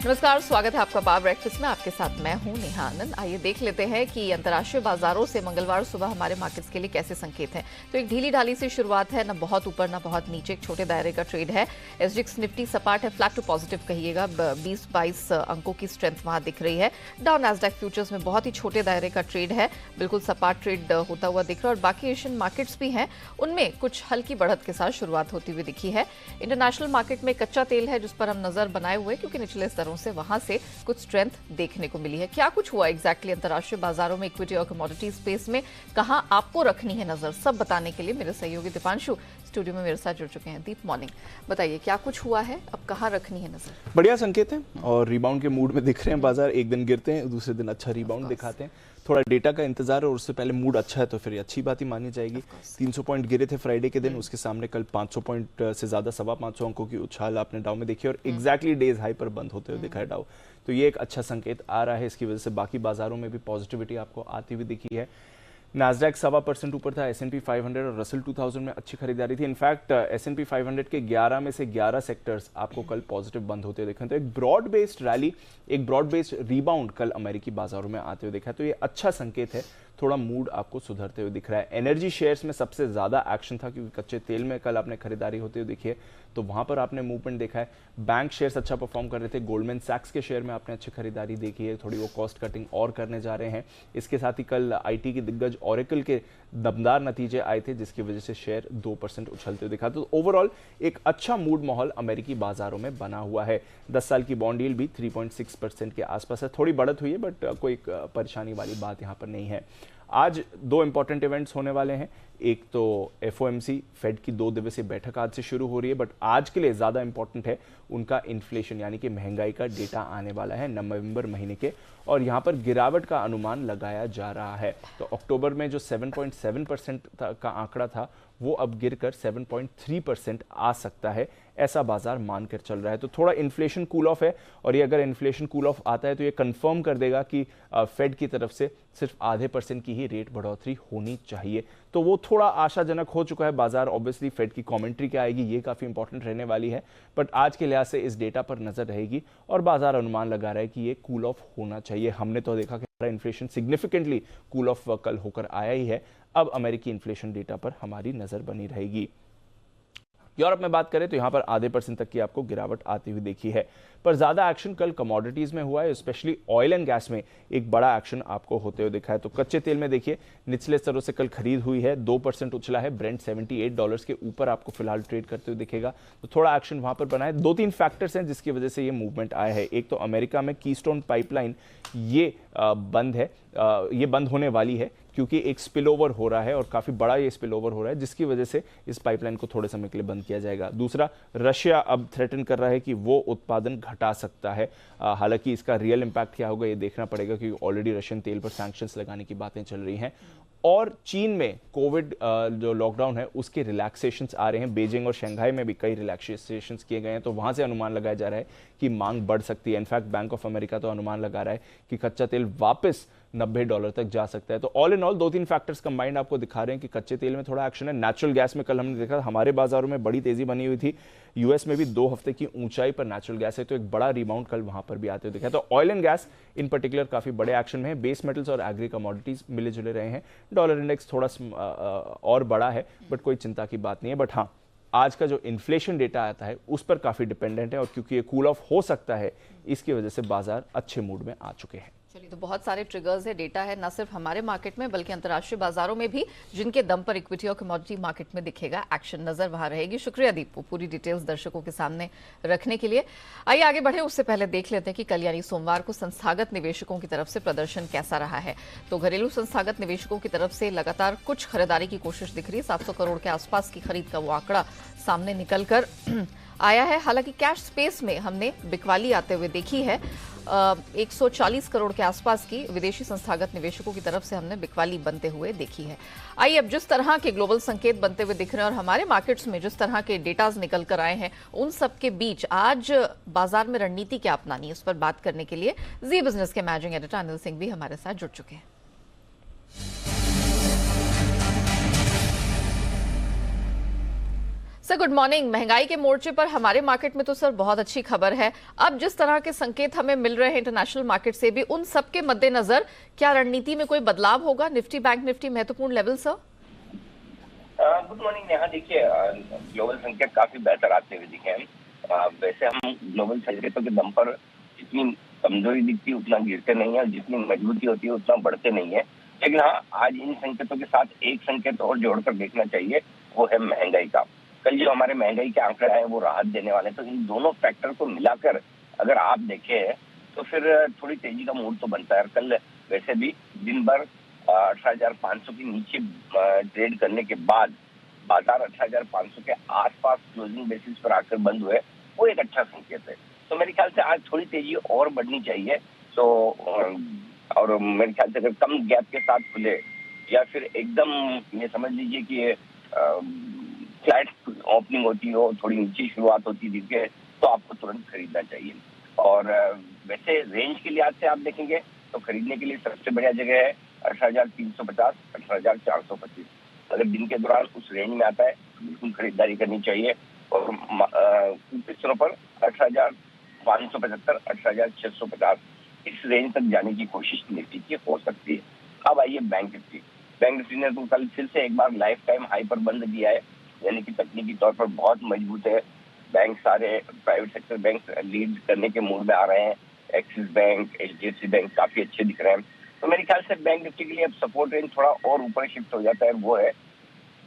नमस्कार, स्वागत है आपका बार ब्रेकफास्ट में। आपके साथ मैं हूं नेहा आनंद। आइए देख लेते हैं कि अंतर्राष्ट्रीय बाजारों से मंगलवार सुबह हमारे मार्केट्स के लिए कैसे संकेत हैं। तो एक ढीली ढाली सी शुरुआत है, न बहुत ऊपर न बहुत नीचे, एक छोटे दायरे का ट्रेड है। एसजीएक्स निफ्टी सपाट है, फ्लैट टू पॉजिटिव कहिएगा, 20-22 अंकों की स्ट्रेंथ वहां दिख रही है। डाउन नैस्डैक फ्यूचर्स में बहुत ही छोटे दायरे का ट्रेड है, बिल्कुल सपाट ट्रेड होता हुआ दिख रहा है। और बाकी एशियन मार्केट्स भी हैं, उनमें कुछ हल्की बढ़त के साथ शुरुआत होती हुई दिखी है। इंटरनेशनल मार्केट में कच्चा तेल है जिस पर हम नजर बनाए हुए, क्योंकि निचले स्तरों से वहां से कुछ स्ट्रेंथ देखने को मिली है। क्या कुछ हुआ एग्जैक्टली अंतर्राष्ट्रीय बाजारों में, इक्विटी और कमोडिटी स्पेस में, कहां आपको रखनी है नजर, सब बताने के लिए मेरे सहयोगी दीपांशु स्टूडियो में मेरे साथ जुड़ चुके हैं। दीप, मॉर्निंग। बताइए क्या कुछ हुआ है, अब कहां रखनी है नजर? बढ़िया संकेत है और रिबाउंड के मूड में दिख रहे हैं बाजार। एक दिन गिरते हैं, दूसरे दिन अच्छा रिबाउंड दिखाते हैं। थोड़ा डेटा का इंतजार है और उससे पहले मूड अच्छा है तो फिर अच्छी बात ही मानी जाएगी। 300 पॉइंट गिरे थे फ्राइडे के दिन, उसके सामने कल 500 पॉइंट से ज्यादा 525 अंकों की उछाल आपने डाउ में देखी और एग्जैक्टली डेज हाई पर बंद होते हुए दिखा है डाउ। तो ये एक अच्छा संकेत आ रहा है, इसकी वजह से बाकी बाजारों में भी पॉजिटिविटी आपको आती हुई दिखी है। नैस्डैक 1.25% ऊपर था, S&P 500 और रसल 2000 में अच्छी खरीदारी थी। इनफैक्ट S&P 500 के 11 में से 11 सेक्टर्स आपको कल पॉजिटिव बंद होते हुए दिखे। तो एक ब्रॉड बेस्ड रैली, एक ब्रॉड बेस्ड रिबाउंड कल अमेरिकी बाजारों में आते हुए देखा। तो ये अच्छा संकेत है, थोड़ा मूड आपको सुधरते हुए दिख रहा है। एनर्जी शेयर्स में सबसे ज्यादा एक्शन था क्योंकि कच्चे तेल में कल आपने खरीदारी होते हुए देखी है, तो वहां पर आपने मूवमेंट देखा है। बैंक शेयर्स अच्छा परफॉर्म कर रहे थे, गोल्डमैन सैक्स के शेयर में आपने अच्छी खरीदारी देखी है, थोड़ी वो कॉस्ट कटिंग और करने जा रहे हैं। इसके साथ ही कल आईटी की दिग्गज ओरेकल के दमदार नतीजे आए थे जिसकी वजह से शेयर 2% उछलते हुए दिखा। तो ओवरऑल एक अच्छा मूड माहौल अमेरिकी बाजारों में बना हुआ है। 10 साल की बॉन्ड यील्ड भी 3.6% के आसपास है, थोड़ी बढ़त हुई है बट कोई परेशानी वाली बात यहां पर नहीं है। आज दो इंपॉर्टेंट इवेंट्स होने वाले हैं। एक तो FOMC फेड की 2 दिवसीय बैठक आज से शुरू हो रही है, बट आज के लिए ज्यादा इंपॉर्टेंट है उनका इन्फ्लेशन यानी कि महंगाई का डेटा आने वाला है नवंबर महीने के, और यहां पर गिरावट का अनुमान लगाया जा रहा है। तो अक्टूबर में जो 7.7% का आंकड़ा था वो अब गिरकर 7.3% आ सकता है, ऐसा बाजार मानकर चल रहा है। तो थोड़ा इन्फ्लेशन कूल ऑफ है और ये अगर इन्फ्लेशन कूल ऑफ आता है तो ये कंफर्म कर देगा कि फेड की तरफ से सिर्फ 0.5% की ही रेट बढ़ोतरी होनी चाहिए। तो वो थोड़ा आशाजनक हो चुका है बाजार। ऑब्वियसली फेड की कमेंट्री क्या आएगी ये काफी इंपॉर्टेंट रहने वाली है, बट आज के लिहाज से इस डेटा पर नजर रहेगी और बाजार अनुमान लगा रहा है कि ये कूल ऑफ होना चाहिए। हमने तो देखा कि हमारा इन्फ्लेशन सिग्निफिकेंटली कूल ऑफ कल होकर आया ही है। अब अमेरिकी इन्फ्लेशन डेटा पर हमारी नजर बनी रहेगी। यूरोप में बात करें तो यहां पर 0.5% तक की आपको गिरावट आती हुई देखी है, पर ज्यादा एक्शन कल कमोडिटीज में हुआ है, स्पेशली ऑयल एंड गैस में एक बड़ा एक्शन आपको होते हुए दिखा है। तो कच्चे तेल में देखिए निचले स्तरों से कल खरीद हुई है, 2% उछला है, ब्रेंट $78 के ऊपर आपको फिलहाल ट्रेड करते हुए दिखेगा। तो थोड़ा एक्शन वहां पर बना है। 2-3 फैक्टर्स हैं जिसकी वजह से ये मूवमेंट आया है। एक तो अमेरिका में कीस्टोन पाइपलाइन ये बंद है, ये बंद होने वाली है क्योंकि एक स्पिल ओवर हो रहा है और काफी बड़ा ये स्पिल ओवर हो रहा है जिसकी वजह से इस पाइपलाइन को थोड़े समय के लिए बंद किया जाएगा। दूसरा, रशिया अब थ्रेटन कर रहा है कि वो उत्पादन घटा सकता है। हालांकि इसका रियल इंपैक्ट क्या होगा ये देखना पड़ेगा क्योंकि ऑलरेडी रशियन तेल पर सैंक्शंस लगाने की बातें चल रही हैं। और चीन में कोविड जो लॉकडाउन है उसके रिलैक्सेशंस आ रहे हैं। बीजिंग और शंघाई में भी कई रिलैक्सेशंस किए गए हैं, तो वहां से अनुमान लगाया जा रहा है कि मांग बढ़ सकती है। इनफैक्ट बैंक ऑफ अमेरिका तो अनुमान लगा रहा है कि कच्चा तेल वापस $90 तक जा सकता है। तो all in all 2-3 factors combined आपको दिखा रहे हैं कि कच्चे तेल में थोड़ा एक्शन है। नेचुरल गैस में कल हमने देखा हमारे बाजारों में बड़ी तेजी बनी हुई थी। यूएस में भी 2 हफ्ते की ऊंचाई पर नेचुरल गैस है, तो एक बड़ा रिबाउंड कल वहां पर भी आते हुए दिखा। तो oil and gas in particular काफी बड़े एक्शन में है। बेस मेटल्स और एग्री कमोडिटीज मिले जुले रहे हैं। डॉलर इंडेक्स थोड़ा और बड़ा है बट कोई चिंता की बात नहीं है। बट हाँ, आज का जो इन्फ्लेशन डेटा आता है उस पर काफी डिपेंडेंट है और क्योंकि ये कूल ऑफ हो सकता है इसकी वजह से बाजार अच्छे मूड में आ चुके हैं। चलिए, तो बहुत सारे ट्रिगर्स है, डेटा है, न सिर्फ हमारे मार्केट में बल्कि अंतर्राष्ट्रीय बाजारों में भी, जिनके दम पर इक्विटी और कमोडिटी मार्केट में दिखेगा एक्शन, नजर वहां रहेगी। शुक्रिया दीपू, पूरी डिटेल्स दर्शकों के सामने रखने के लिए। आइए आगे बढ़े, उससे पहले देख लेते हैं कि कल यानी सोमवार को संस्थागत निवेशकों की तरफ से प्रदर्शन कैसा रहा है। तो घरेलू संस्थागत निवेशकों की तरफ से लगातार कुछ खरीदारी की कोशिश दिख रही है। 700 करोड़ के आसपास की खरीद का वो आंकड़ा सामने निकलकर आया है। हालांकि कैश स्पेस में हमने बिकवाली आते हुए देखी है। 140 करोड़ के आसपास की विदेशी संस्थागत निवेशकों की तरफ से हमने बिकवाली बनते हुए देखी है। आइए, अब जिस तरह के ग्लोबल संकेत बनते हुए दिख रहे हैं और हमारे मार्केट्स में जिस तरह के डेटाज निकल कर आए हैं, उन सब के बीच आज बाजार में रणनीति क्या अपनानी है उस पर बात करने के लिए जी बिजनेस के मैनेजिंग एडिटर अनिल सिंह भी हमारे साथ जुड़ चुके हैं। Sir, sir good morning. महंगाई के मोर्चे पर हमारे मार्केट में तो सर बहुत अच्छी खबर है। अब जिस तरह के संकेत हमें मिल रहे हैं इंटरनेशनल मार्केट से भी, उन सब के मद्देनजर क्या रणनीति में कोई बदलाव होगा? निफ्टी बैंक निफ्टी महत्वपूर्ण लेवल सर। Good morning. यहाँ देखिए, ग्लोबल संकेत काफी बेहतर आते हुए दिखे हैं। वैसे हम ग्लोबल संकेतों के दम पर जितनी कमजोरी दिखती है उतना गिरते नहीं है, और जितनी मजबूती होती है उतना बढ़ते नहीं है। लेकिन हाँ, आज इन संकेतों के साथ एक संकेत और जोड़कर देखना चाहिए, वो है महंगाई का। कल जो हमारे महंगाई के आंकड़े आए वो राहत देने वाले, तो इन दोनों फैक्टर को मिलाकर अगर आप देखें तो फिर थोड़ी तेजी का मूड तो बनता है। कल वैसे भी दिन भर 18,500 के नीचे ट्रेड करने के बाद बाजार 18,500 के आसपास क्लोजिंग बेसिस पर आकर बंद हुए, वो एक अच्छा संकेत है। तो मेरे ख्याल से आज थोड़ी तेजी और बढ़नी चाहिए। तो और मेरे ख्याल से अगर कम गैप के साथ खुले या फिर एकदम ये समझ लीजिए कि फ्लैट ओपनिंग होती हो, थोड़ी नीचे शुरुआत होती दिखे, तो आपको तुरंत खरीदना चाहिए। और वैसे रेंज के लिहाज से आप देखेंगे तो खरीदने के लिए सबसे बढ़िया जगह है 18,350, 18,425। अगर दिन के दौरान उस रेंज में आता है तो बिल्कुल खरीदारी करनी चाहिए। और ऊपरी स्तरों पर 18,575, 18,650 इस रेंज तक जाने की कोशिश निफ्टी की हो सकती है। अब आइए बैंक निफ्टी। बैंक निफ्टी ने तो कल फिर से एक बार लाइफ टाइम हाई पर बंद किया है, यानी कि तकनीकी तौर पर बहुत मजबूत है। बैंक सारे प्राइवेट सेक्टर बैंक लीड करने के मूड में आ रहे हैं। एक्सिस बैंक, HDFC बैंक काफी अच्छे दिख रहे हैं। तो मेरे ख्याल से बैंक निफ्टी के लिए अब सपोर्ट रेंज थोड़ा और ऊपर शिफ्ट हो जाता है, वो है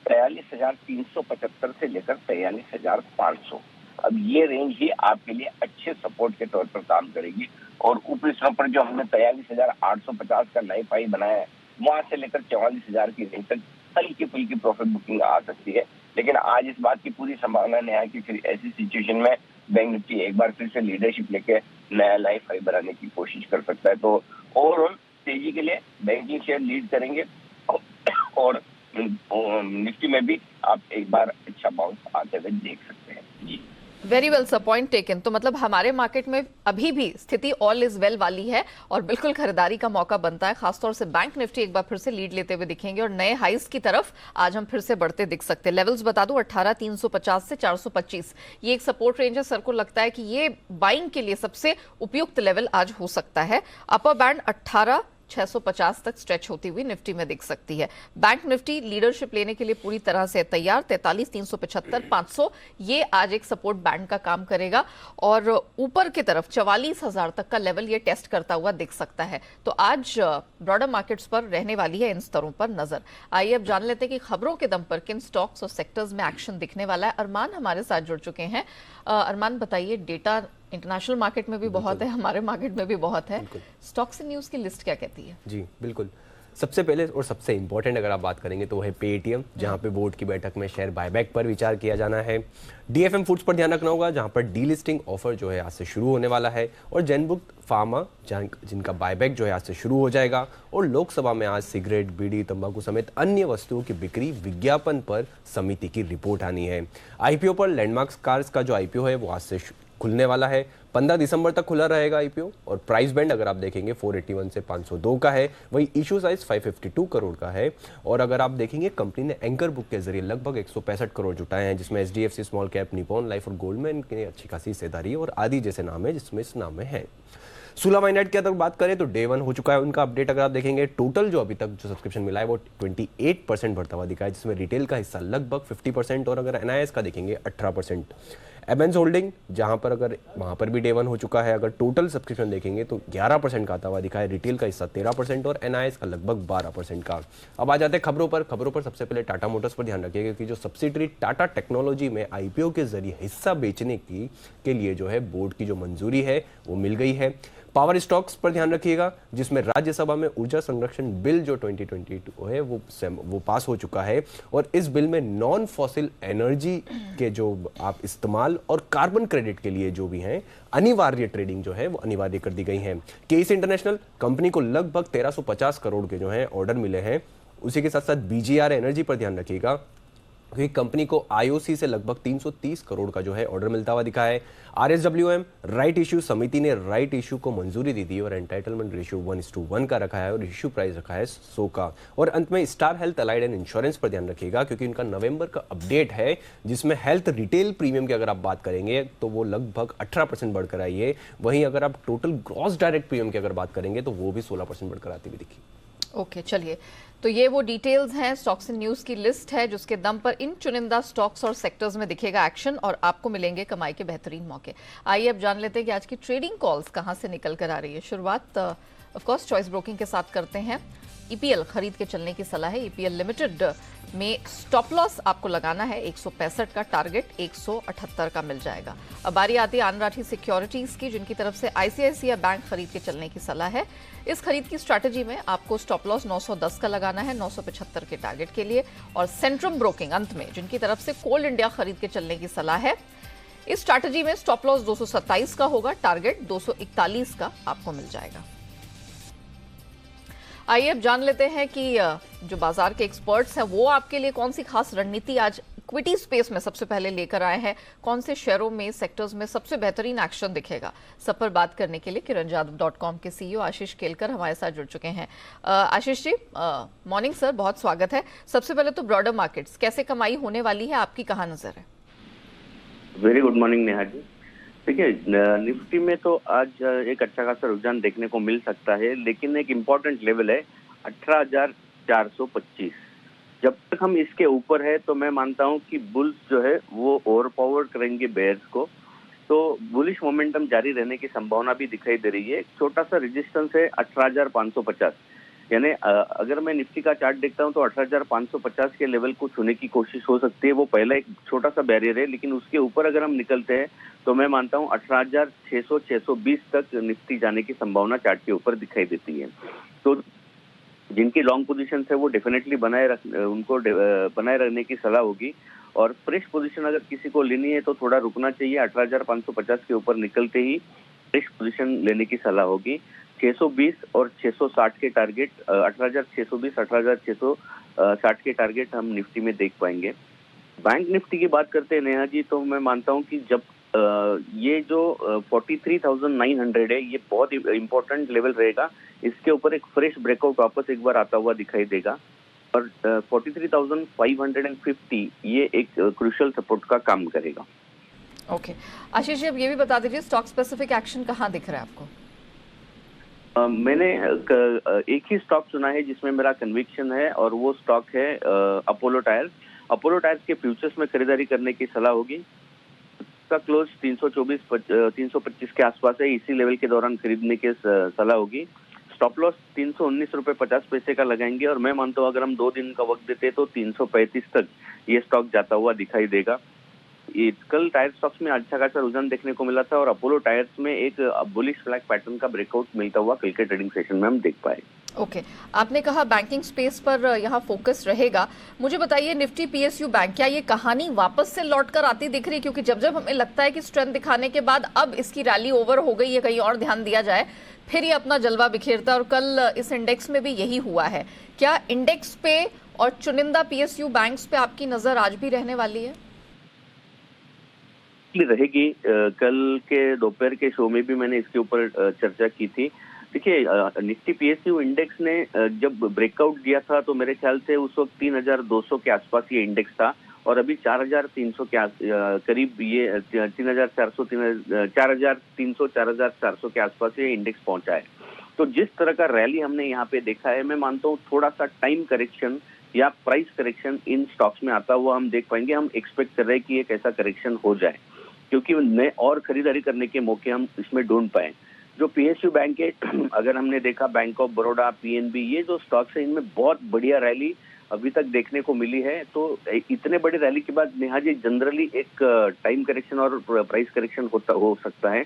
43,375 से लेकर 43,500। अब ये रेंज ही आपके लिए अच्छे सपोर्ट के तौर पर काम करेगी। और ऊपरी स्तरों पर जो हमने 43,850 का लाइफ हाई बनाया है, वहां से लेकर 44,000 की रेंज तक हल्की फुल्की प्रॉफिट बुकिंग आ सकती है। लेकिन आज इस बात की पूरी संभावना नहीं है कि फिर ऐसी सिचुएशन में बैंक निफ्टी एक बार फिर से लीडरशिप लेके नया लाइफ हाई बनाने की कोशिश कर सकता है। तो ओवरऑल तेजी के लिए बैंकिंग शेयर लीड करेंगे, और निफ्टी में भी आप एक बार अच्छा बाउंस आते हुए देख सकते हैं। जी, very well sir, point taken. तो मतलब हमारे मार्केट में अभी भी स्थिति ऑल इज वेल वाली है और बिल्कुल खरीदारी का मौका बनता है। खासतौर से बैंक निफ्टी एक बार फिर से लीड लेते हुए दिखेंगे और नए हाइस की तरफ आज हम फिर से बढ़ते दिख सकते हैं। लेवल्स बता दूं, 18,350 से 425 ये एक सपोर्ट रेंज है। सर को लगता है कि ये बाइंग के लिए सबसे उपयुक्त लेवल आज हो सकता है। अपर बैंड 18,650 तक स्ट्रेच होती हुई निफ्टी में दिख सकती है। बैंक निफ्टी लीडरशिप लेने के लिए पूरी तरह से तैयार। 43,375, 500 ये आज एक सपोर्ट बैंड का काम करेगा और ऊपर की तरफ 44,000 तक का लेवल ये टेस्ट करता हुआ दिख सकता है। तो आज ब्रॉडर मार्केट्स पर रहने वाली है इन स्तरों पर नजर। आइए अब जान लेते हैं कि खबरों के दम पर किन स्टॉक्स और सेक्टर्स में एक्शन दिखने वाला है। अरमान हमारे साथ जुड़ चुके हैं। अरमान बताइए, डेटा इंटरनेशनल मार्केट में भी बहुत है, हमारे मार्केट में भी बहुत है, स्टॉक्स एंड न्यूज़ की लिस्ट क्या कहती है? जी बिल्कुल। सबसे पहले और सबसे इंपॉर्टेंट अगर आप बात करेंगे तो वो है पेटीएम, जहां पे बोर्ड की बैठक में शेयर बायबैक पर विचार किया जाना है। डीएफएम फूड्स पर ध्यान रखना होगा, जहां पर डीलिस्टिंग ऑफर जो है आज से शुरू होने वाला है। और जैनबुक फार्मा, जिनका बायबैक जो है आज से शुरू हो जाएगा। और लोकसभा में आज सिगरेट, बीड़ी, तंबाकू समेत अन्य वस्तुओं की बिक्री विज्ञापन पर समिति की रिपोर्ट आनी है। आईपीओ पर लैंडमार्क कार्स का जो आईपीओ है वो आज से खुलने वाला है। 15 दिसंबर तक खुला रहेगा आईपीओ। और प्राइस बैंड अगर आप देखेंगे 481 से 502 का है। वही इशू साइज 552 करोड़ का है। और अगर आप देखेंगे कंपनी ने एंकर बुक के जरिए लगभग 165 करोड़ जुटाए हैं, जिसमें HDFC small cap, Nippon life और गोल्डमैन की अच्छी खासी हिस्सेदारी और आदि जैसे नाम है जिसमें इस नाम में है। सुलामाइनेट की अगर बात करें तो डे 1 हो चुका है उनका अपडेट। अगर आप देखेंगे टोटल जो अभी तक जो सब्सक्रिप्शन मिला है वो 28% बढ़ता हुआ दिखा है, जिसमें रिटेल का हिस्सा लगभग 50% और अगर NIS का देखेंगे 18%। एमेंस होल्डिंग, जहां पर अगर वहां पर भी डे 1 हो चुका है, अगर टोटल सब्सक्रिप्शन देखेंगे तो 11% का आता हुआ दिखा है, रिटेल का हिस्सा 13% और NIS का लगभग 12% का। अब आ जाते हैं खबरों पर सबसे पहले टाटा मोटर्स पर ध्यान रखिएगा, क्योंकि जो सब्सिडरी टाटा टेक्नोलॉजी में IPO के जरिए हिस्सा बेचने के लिए जो है बोर्ड की जो मंजूरी है वो मिल गई है। पावर स्टॉक्स पर ध्यान रखिएगा, जिसमें राज्यसभा में ऊर्जा संरक्षण बिल जो 2022 है वो पास हो चुका है। और इस बिल में नॉन फॉसिल एनर्जी के जो आप इस्तेमाल और कार्बन क्रेडिट के लिए जो भी हैं अनिवार्य ट्रेडिंग जो है वो अनिवार्य कर दी गई है। केस इंटरनेशनल कंपनी को लगभग 1350 करोड़ के जो है ऑर्डर मिले हैं। उसी के साथ साथ BGR एनर्जी पर ध्यान रखिएगा, क्योंकि कंपनी को आईओसी से लगभग 330 करोड़ का जो है ऑर्डर मिलता हुआ दिखा है। आरएसडब्ल्यूएम राइट इश्यू समिति ने राइट इश्यू को मंजूरी दी थी और एंटाइटलमेंट रेशियो 1:1 का रखा है और इश्यू प्राइस रखा है 100 का। और अंत में star health allied and insurance पर ध्यान रखिएगा क्योंकि उनका नवंबर का अपडेट है जिसमें हेल्थ रिटेल प्रीमियम की अगर आप बात करेंगे तो वो लगभग 18% बढ़कर आई है। वहीं अगर आप टोटल ग्रॉस डायरेक्ट प्रीमियम की अगर बात करेंगे तो वो भी 16% बढ़कर आती हुई दिखी। ओके, चलिए, तो ये वो डिटेल्स हैं, स्टॉक्स एंड न्यूज की लिस्ट है जिसके दम पर इन चुनिंदा स्टॉक्स और सेक्टर्स में दिखेगा एक्शन और आपको मिलेंगे कमाई के बेहतरीन मौके। आइए अब जान लेते हैं कि आज की ट्रेडिंग कॉल्स कहां से निकल कर आ रही है। शुरुआत ऑफ कोर्स चॉइस ब्रोकिंग के साथ करते हैं। ईपीएल खरीद के चलने की सलाह है। ईपीएल लिमिटेड में स्टॉप लॉस आपको लगाना है 165 का, टारगेट 178 का मिल जाएगा। अब बारी आती है आन राठी सिक्योरिटीज की जिनकी तरफ से आईसीआईसीआई बैंक खरीद के चलने की सलाह है। इस खरीद की स्ट्रैटेजी में आपको स्टॉप लॉस 910 का लगाना है 975 के टारगेट के लिए। और सेंट्रम ब्रोकिंग अंत में जिनकी तरफ से कोल इंडिया खरीद के चलने की सलाह है। इस स्ट्रैटेजी में स्टॉप लॉस 227 का होगा, टारगेट 241 का आपको मिल जाएगा। आइए अब जान लेते हैं कि जो बाजार के एक्सपर्ट्स हैं वो आपके लिए कौन सी खास रणनीति आज इक्विटी स्पेस में सबसे पहले लेकर आए हैं। कौन से शेयरों में, सेक्टर्स में सबसे बेहतरीन एक्शन दिखेगा, सब पर बात करने के लिए kiranjadhav.com के सीईओ आशीष केलकर हमारे साथ जुड़ चुके हैं। आशीष जी, मॉर्निंग सर, बहुत स्वागत है। सबसे पहले तो ब्रॉडर मार्केट्स कैसे कमाई होने वाली है, आपकी कहाँ नजर है? Very good morning Neha ji. देखिए, निफ्टी में तो आज एक अच्छा खासा रुझान देखने को मिल सकता है, लेकिन एक इम्पोर्टेंट लेवल है 18,425। जब तक हम इसके ऊपर है तो मैं मानता हूं कि बुल्स जो है वो ओवरपावर करेंगे बेयर्स को, तो बुलिश मोमेंटम जारी रहने की संभावना भी दिखाई दे रही है। एक छोटा सा रेजिस्टेंस है 18,550, यानी अगर मैं निफ्टी का चार्ट देखता हूं तो 18,550 के लेवल को छूने की कोशिश हो सकती है। वो पहला एक छोटा सा बैरियर है, लेकिन उसके ऊपर अगर हम निकलते हैं तो मैं मानता हूं 18,600-620 तक निफ्टी जाने की संभावना चार्ट के ऊपर दिखाई देती है। तो जिनकी लॉन्ग पोजीशन है वो डेफिनेटली बनाए रखने की सलाह होगी। और फ्रेश पोजीशन अगर किसी को लेनी है तो थोड़ा रुकना चाहिए। 18,550 के ऊपर निकलते ही फ्रेश पोजीशन लेने की सलाह होगी। 620 और 660 के टारगेट, 18,620 18,660 के टारगेट हम निफ्टी में देख पाएंगे। बैंक निफ्टी की बात करते हैं नेहा जी, तो मैं मानता हूं कि जब ये जो 43,900 है ये बहुत इंपॉर्टेंट लेवल रहेगा। इसके ऊपर एक फ्रेश ब्रेकआउट वापस एक बार आता हुआ दिखाई देगा और 43,550 ये एक क्रूशियल सपोर्ट का काम करेगा। ओके, आशीष जी, अब ये भी बता दीजिए स्टॉक स्पेसिफिक एक्शन कहाँ दिख रहा है आपको? मैंने एक ही स्टॉक चुना है जिसमें मेरा कन्विक्शन है और वो स्टॉक है अपोलो टायर्स। अपोलो टायर्स के फ्यूचर्स में खरीदारी करने की सलाह होगी। का क्लोज 325 के आसपास है, इसी लेवल के दौरान खरीदने की सलाह होगी। स्टॉप लॉस 319 रुपए 50 पैसे का लगाएंगे और मैं मानता हूँ अगर हम 2 दिन का वक्त देते तो 335 तक ये स्टॉक जाता हुआ दिखाई देगा। कल टायर स्टॉक्स में अच्छा खासा रुझान देखने को मिला था और अपोलो टायर्स में एक बुलिश फ्लैग पैटर्न का ब्रेकआउट मिलता हुआ कल के ट्रेडिंग सेशन में हम देख पाए। ओके, आपने कहा बैंकिंग स्पेस पर यहाँ फोकस रहेगा। मुझे बताइए निफ्टी पीएसयू बैंक, क्या ये कहानी वापस से लौट कर आती दिख रही है? क्योंकि जब जब हमें लगता है कि स्ट्रेंथ दिखाने के बाद अब इसकी रैली ओवर हो गई है, कहीं और ध्यान दिया जाए, फिर ये अपना जलवा बिखेरता है और कल इस इंडेक्स में भी यही हुआ है। क्या इंडेक्स पे और चुनिंदा पीएसयू बैंक्स पे आपकी नजर आज भी रहने वाली है? रहेगी। कल के दोपहर के शो में भी मैंने इसके ऊपर चर्चा की थी। देखिए, निफ्टी पीएसयू इंडेक्स ने जब ब्रेकआउट दिया था तो मेरे ख्याल से उस वक्त 3,200 के आसपास ये इंडेक्स था और अभी 4,300 के करीब ये 3,400 4,300 4,400 के आसपास ये इंडेक्स पहुंचा है। तो जिस तरह का रैली हमने यहाँ पे देखा है, मैं मानता हूँ थोड़ा सा टाइम करेक्शन या प्राइस करेक्शन इन स्टॉक्स में आता हुआ हम देख पाएंगे। हम एक्सपेक्ट कर रहे हैं कि एक ऐसा करेक्शन हो जाए क्योंकि नए और खरीदारी करने के मौके हम इसमें ढूंढ पाए। जो पीएसयू बैंक है, अगर हमने देखा बैंक ऑफ बड़ौदा, पीएनबी, ये जो स्टॉक्स है इनमें बहुत बढ़िया रैली अभी तक देखने को मिली है। तो इतने बड़ी रैली के बाद नेहा जी जनरली एक टाइम करेक्शन और प्राइस करेक्शन हो सकता है।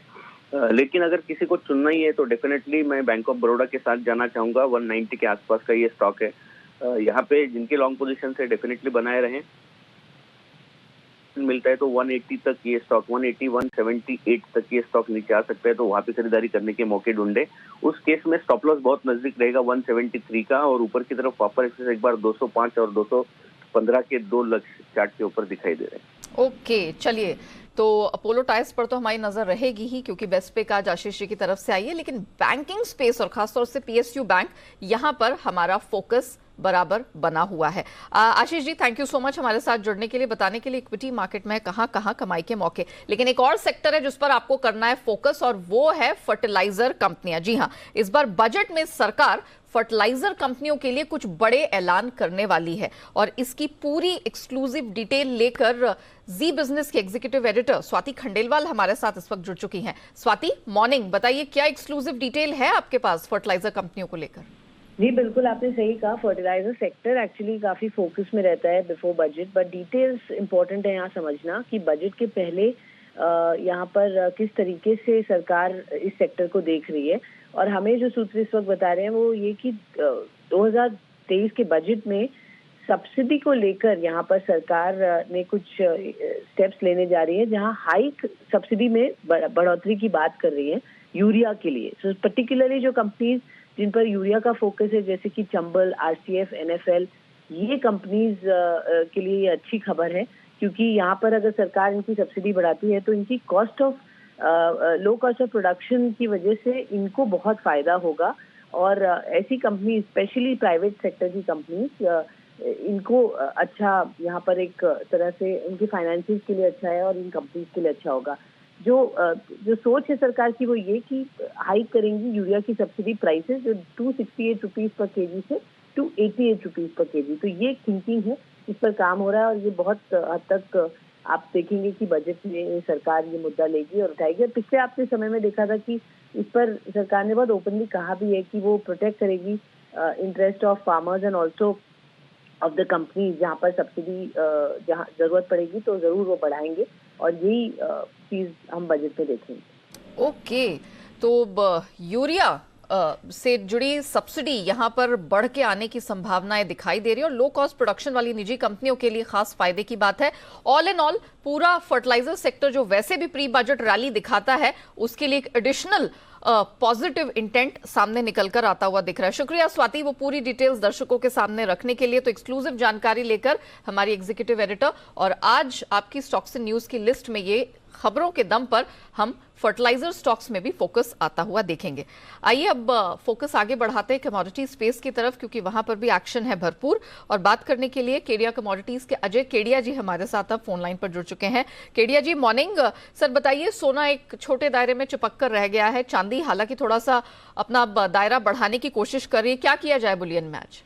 लेकिन अगर किसी को चुनना ही है तो डेफिनेटली मैं बैंक ऑफ बड़ौदा के साथ जाना चाहूंगा। 190 के आसपास का ये स्टॉक है। यहाँ पे जिनके लॉन्ग पोजीशन से डेफिनेटली बनाए रहें। मिलता है तो 180 तक ये स्टॉक, 180 178 तक ये स्टॉक नीचे आ सकता है, तो वहां पे खरीदारी करने के मौके ढूंढे। उस केस में स्टॉप लॉस बहुत नजदीक रहेगा 173 का और ऊपर की तरफ वापस एक बार 205 और 15 के 2 लक्ष्य चार्ट के ऊपर दिखाई दे रहे हैं। ओके, चलिए, तो अपोलो टायर्स पर तो हमारी नजर रहेगी ही क्योंकि बेस्ट पे का आज आशीष जी की तरफ से आई है, लेकिन बैंकिंग स्पेस और खासतौर से पीएसयू बैंक, यहां पर हमारा फोकस बराबर बना हुआ है। Ashish ji, thank you so much हमारे साथ जुड़ने के लिए, बताने के लिए इक्विटी मार्केट में कहां कहां कमाई के मौके। लेकिन एक और सेक्टर है जिस पर आपको करना है फोकस, और वो है फर्टिलाइजर कंपनियां। जी हां, इस बार बजट में सरकार फर्टिलाइजर कंपनियों के लिए कुछ बड़े ऐलान करने वाली है, और इसकी पूरी एक्सक्लूसिव डिटेल लेकर जी बिजनेस के एग्जीक्यूटिव एडिटर स्वाति खंडेलवाल हमारे साथ इस वक्त जुड़ चुकी हैं। स्वाति, मॉर्निंग, बताइए क्या एक्सक्लूसिव डिटेल है आपके पास फर्टिलाइजर कंपनियों को लेकर? जी बिल्कुल, आपने सही कहा। फर्टिलाइजर सेक्टर एक्चुअली काफी फोकस में रहता है before budget, but details important है यहाँ समझना कि बजट के पहले यहाँ पर किस तरीके से सरकार इस सेक्टर को देख रही है। और हमें जो सूत्र इस वक्त बता रहे हैं वो ये कि 2023 के बजट में सब्सिडी को लेकर यहाँ पर सरकार ने कुछ स्टेप्स लेने जा रही है, जहाँ हाइक सब्सिडी में बढ़ोतरी की बात कर रही है यूरिया के लिए। सो पर्टिकुलरली जो कंपनीज जिन पर यूरिया का फोकस है, जैसे कि चंबल, आरसीएफ, एनएफएल, ये कंपनीज के लिए ये अच्छी खबर है, क्योंकि यहाँ पर अगर सरकार इनकी सब्सिडी बढ़ाती है तो इनकी cost of low cost of production की वजह से इनको बहुत फायदा होगा। और ऐसी कंपनी, स्पेशली प्राइवेट सेक्टर की कंपनीज, इनको अच्छा यहाँ पर एक तरह से उनकी फाइनेंसिस के लिए अच्छा है और इन कंपनीज के लिए अच्छा होगा। जो सोच है सरकार की वो ये कि हाइक करेंगी यूरिया की सब्सिडी प्राइसेस, जो 268 रुपीज पर केजी से 288 रुपीज पर केजी। तो ये थिंकिंग है, इस पर काम हो रहा है, और ये बहुत हद तक आप देखेंगे कि बजट में सरकार ये मुद्दा लेगी और उठाएगी। और पिछले आपने समय में देखा था कि इस पर सरकार ने बहुत ओपनली कहा भी है कि वो प्रोटेक्ट करेगी interest of farmers and also of the company. जहाँ पर सब्सिडी जहाँ जरूरत पड़ेगी तो जरूर वो बढ़ाएंगे, और यही चीज हम बजट में देखेंगे। ओके, तो यूरिया से जुड़ी सब्सिडी यहां पर बढ़ के आने की संभावनाएं दिखाई दे रही है, और लो कॉस्ट प्रोडक्शन वाली निजी कंपनियों के लिए खास फायदे की बात है। ऑल इन ऑल पूरा फर्टिलाइजर सेक्टर जो वैसे भी प्री बजट रैली दिखाता है, उसके लिए एक एडिशनल पॉजिटिव इंटेंट सामने निकल कर आता हुआ दिख रहा है। शुक्रिया स्वाति, वो पूरी डिटेल्स दर्शकों के सामने रखने के लिए। तो एक्सक्लूसिव जानकारी लेकर हमारी एग्जीक्यूटिव एडिटर, और आज आपकी स्टॉक्स इन न्यूज की लिस्ट में ये खबरों के दम पर हम फर्टिलाइजर स्टॉक्स में भी फोकस आता हुआ देखेंगे। आइए अब फोकस आगे बढ़ाते हैं कमोडिटी स्पेस की तरफ, क्योंकि वहां पर भी एक्शन है भरपूर। और बात करने के लिए केडिया कमोडिटीज के अजय केडिया जी हमारे साथ अब फोन लाइन पर जुड़ चुके हैं। केडिया जी, मॉर्निंग सर। बताइए, सोना एक छोटे दायरे में चिपक कर रह गया है, चांदी हालांकि थोड़ा सा अपना दायरा बढ़ाने की कोशिश कर रही है, क्या किया जाए बुलियन में आज?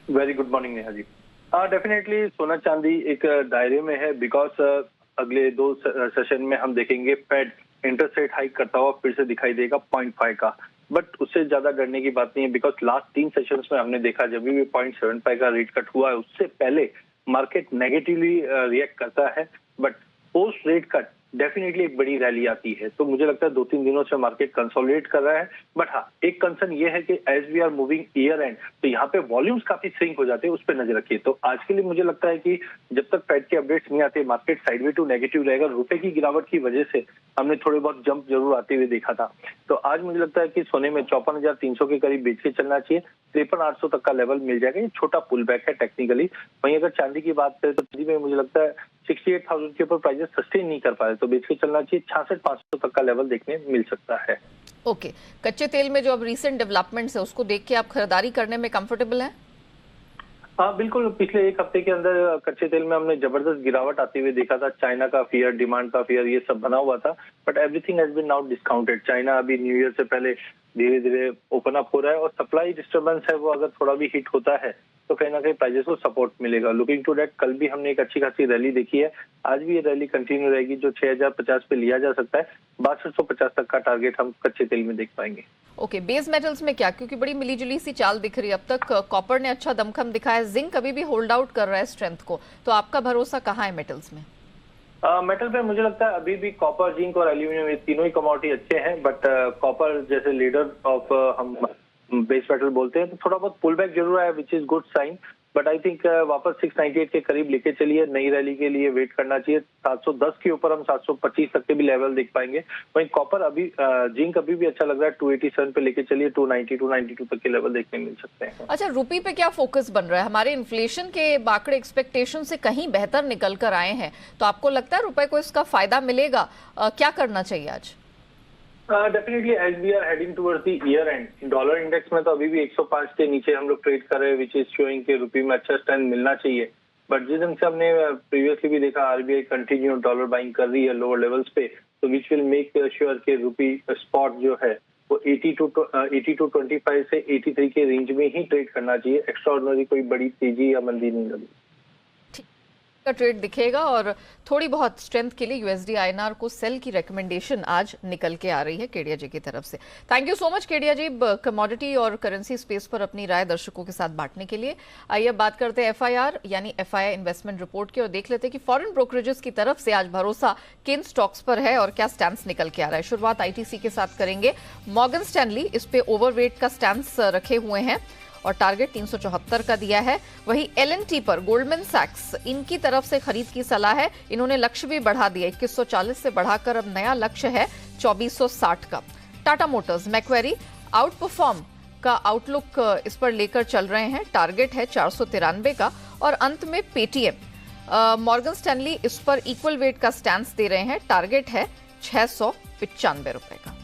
Very good morning Neha ji. Definitely सोना चांदी एक दायरे में है, बिकॉज अगले 2 सेशन में हम देखेंगे फेड इंटरेस्ट रेट हाइक करता हुआ फिर से दिखाई देगा 0.5 का, बट उससे ज्यादा डरने की बात नहीं है, बिकॉज लास्ट 3 सेशंस में हमने देखा जब भी 0.75 का रेट कट हुआ है उससे पहले मार्केट नेगेटिवली रिएक्ट करता है, but post rate cut definitely एक बड़ी रैली आती है। तो मुझे लगता है 2-3 दिनों से मार्केट कंसोलिडेट कर रहा है, बट हाँ, एक कंसर्न ये है कि as we are moving year end, तो यहाँ पे वॉल्यूम्स काफी स्विंग हो जाते हैं, उस पर नजर रखिए। तो आज के लिए मुझे लगता है कि जब तक फेड के अपडेट्स नहीं आते मार्केट साइडवे टू नेगेटिव रहेगा। रुपए की गिरावट की वजह से हमने थोड़े बहुत जंप जरूर आते हुए देखा था। तो आज मुझे लगता है कि सोने में 54,300 के करीब बेच के चलना चाहिए, 53,800 तक का लेवल मिल जाएगा। ये छोटा पुल बैक है टेक्निकली। वहीं अगर चांदी की बात करें तो चांदी में मुझे लगता है 68,000 के ऊपर प्राइसेस सस्टेन नहीं कर पा रहे, तो बेच के चलना चाहिए। 66,500 तक का लेवल देखने मिल सकता है। ओके, कच्चे तेल में जो अब रीसेंट डेवलपमेंट्स है उसको देख के आप खरीदारी करने में कंफर्टेबल हैं? हाँ बिल्कुल, पिछले 1 हफ्ते के अंदर कच्चे तेल में हमने जबरदस्त गिरावट आते हुए देखा था। चाइना का फियर, डिमांड का फियर, ये सब बना हुआ था, but everything has been now discounted. China अभी न्यू ईयर से पहले धीरे धीरे ओपन अप हो रहा है, और सप्लाई डिस्टर्बेंस है वो अगर थोड़ा भी हिट होता है तो कहीं ना कहीं प्राइसेस को सपोर्ट मिलेगा। लुकिंग टू दैट, कल भी हमने एक अच्छी खासी रैली देखी है, आज भी ये रैली कंटिन्यू रहेगी, जो 6,050 पे लिया जा सकता है। 6250 तक का टारगेट हम कच्चे तेल में देख पाएंगे। ओके, बेस मेटल्स में क्या, क्योंकि बड़ी मिलीजुली सी चाल दिख रही है अब तक। कॉपर ने अच्छा दमखम दिखाया, जिंक अभी भी होल्ड आउट कर रहा है स्ट्रेंथ को, तो आपका भरोसा कहाँ है मेटल्स में? मेटल पे मुझे लगता है अभी भी कॉपर, जिंक और एल्यूमिनियम, ये तीनों ही कमोडिटी अच्छे हैं, बट कॉपर जैसे लीडर ऑफ हम बेस मेटल बोलते हैं, तो थोड़ा बहुत पुल बैक जरूर आया, which is good sign. But I think वापस 698 के करीब लेके चलिए, नई रैली के लिए वेट करना चाहिए। 710 के ऊपर हम 725 तक के भी लेवल देख पाएंगे। वहीं कॉपर अभी जिंक अभी भी अच्छा लग रहा है, 287 पे लेके चलिए, 290 292 तक के लेवल देखने मिल सकते हैं। अच्छा, रुपी पे क्या फोकस बन रहा है? हमारे इन्फ्लेशन के आंकड़े एक्सपेक्टेशन से कहीं बेहतर निकल कर आए हैं, तो आपको लगता है रुपए को इसका फायदा मिलेगा? क्या करना चाहिए आज? Definitely as we are heading towards the year end, dollar index में तो अभी भी 105 के नीचे हम लोग ट्रेड कर रहे हैं, विच इज शोइंग के रुपी में अच्छा स्ट्रेंथ मिलना चाहिए। बट जिस ढंग से हमने प्रीवियसली भी देखा, आरबीआई कंटिन्यू डॉलर बाइंग कर रही है लोअर लेवल्स पे, तो विच विल मेक श्योर के रुपी स्पॉट जो है वो 80 to 25 से 83 के रेंज में ही ट्रेड करना चाहिए। एक्स्ट्रा ऑर्डिनरी कोई बड़ी तेजी या मंदी नहीं लगी का ट्रेड दिखेगा और थोड़ी बहुत स्ट्रेंथ के लिए यूएसडी आईएनआर को सेल की रिकमेंडेशन आज निकल के आ रही है केडिया जी की तरफ से। Thank you so much Kedia ji, commodity और करेंसी स्पेस पर अपनी राय दर्शकों के साथ बांटने के लिए। आइए बात करते हैं एफआईआर यानी एफआईआई इन्वेस्टमेंट रिपोर्ट की और देख लेते हैं कि फॉरेन ब्रोकरेजेस की तरफ से आज भरोसा किन स्टॉक्स पर है और क्या स्टैंस निकल के आ रहा है। शुरुआत आईटीसी के साथ करेंगे। मॉर्गन स्टैनली इस पे ओवरवेट का स्टैंस रखे हुए हैं और टारगेट 374 का दिया है। वहीं एलएनटी पर गोल्डमैन सैक्स, इनकी तरफ से खरीद की सलाह है। इन्होंने लक्ष्य भी बढ़ा दिया, 2140 से बढ़ाकर अब नया लक्ष्य है 2460 का। Tata Motors, Macquarie out perform का आउटलुक इस पर लेकर चल रहे हैं, टारगेट है 493 का। और अंत में पेटीएम, मॉर्गन स्टैनली इस पर इक्वल वेट का स्टैंस दे रहे हैं, टारगेट है 695 रुपए का।